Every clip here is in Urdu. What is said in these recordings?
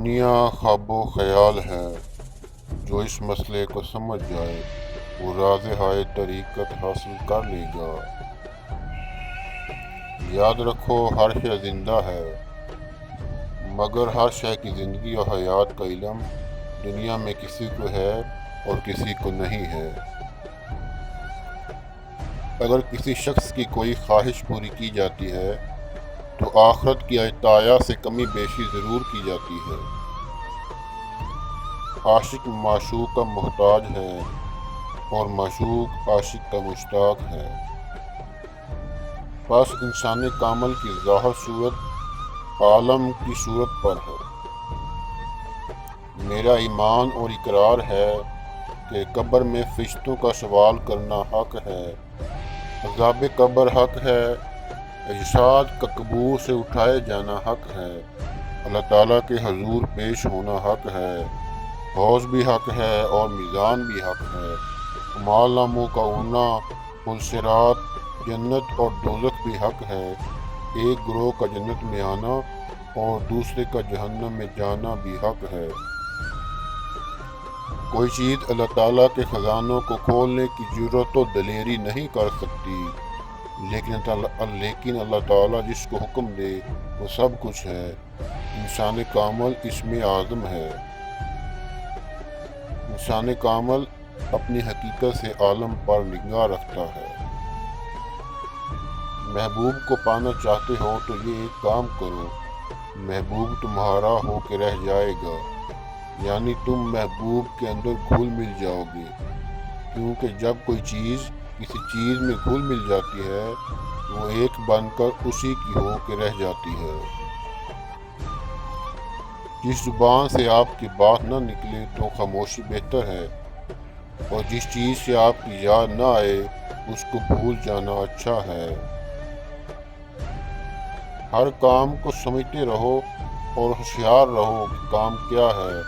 دنیا خواب و خیال ہے، جو اس مسئلے کو سمجھ جائے وہ راز ہائے طریقت حاصل کر لے گا۔ یاد رکھو ہر شے زندہ ہے، مگر ہر شے کی زندگی اور حیات کا علم دنیا میں کسی کو ہے اور کسی کو نہیں ہے۔ اگر کسی شخص کی کوئی خواہش پوری کی جاتی ہے تو آخرت کی عطایا سے کمی بیشی ضرور کی جاتی ہے۔ عاشق معشوق کا محتاج ہے اور معشوق عاشق کا مشتاق ہے۔ بس انسان کامل کی ظاہر صورت عالم کی صورت پر ہے۔ میرا ایمان اور اقرار ہے کہ قبر میں فرشتوں کا سوال کرنا حق ہے، عذاب قبر حق ہے، اجساد کا قبور سے اٹھائے جانا حق ہے، اللہ تعالیٰ کے حضور پیش ہونا حق ہے، حوض بھی حق ہے اور میزان بھی حق ہے، اعمال ناموں کا اڑنا، پل صراط، جنت اور دوزخ بھی حق ہے، ایک گروہ کا جنت میں آنا اور دوسرے کا جہنم میں جانا بھی حق ہے۔ کوئی چیز اللہ تعالیٰ کے خزانوں کو کھولنے کی جرأت و دلیری نہیں کر سکتی، لیکن اللہ تعالیٰ جس کو حکم دے وہ سب کچھ ہے۔ انسان کامل اس میں اعظم ہے۔ انسان کامل اپنی حقیقت سے عالم پر نگاہ رکھتا ہے۔ محبوب کو پانا چاہتے ہو تو یہ ایک کام کرو، محبوب تمہارا ہو کے رہ جائے گا، یعنی تم محبوب کے اندر گھل مل جاؤ گے، کیونکہ جب کوئی چیز کسی چیز میں گھل مل جاتی ہے وہ ایک بن کر اسی کی ہو کے رہ جاتی ہے۔ جس زبان سے آپ کی بات نہ نکلے تو خاموشی بہتر ہے، اور جس چیز سے آپ کی یاد نہ آئے اس کو بھول جانا اچھا ہے۔ ہر کام کو سمجھتے رہو اور ہوشیار رہو کہ کام کیا ہے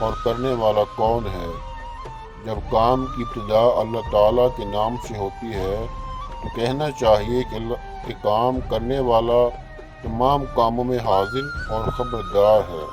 اور کرنے والا کون ہے۔ جب کام کی ابتدا اللہ تعالیٰ کے نام سے ہوتی ہے تو کہنا چاہیے کہ کام کرنے والا تمام کاموں میں حاضر اور خبردار ہے۔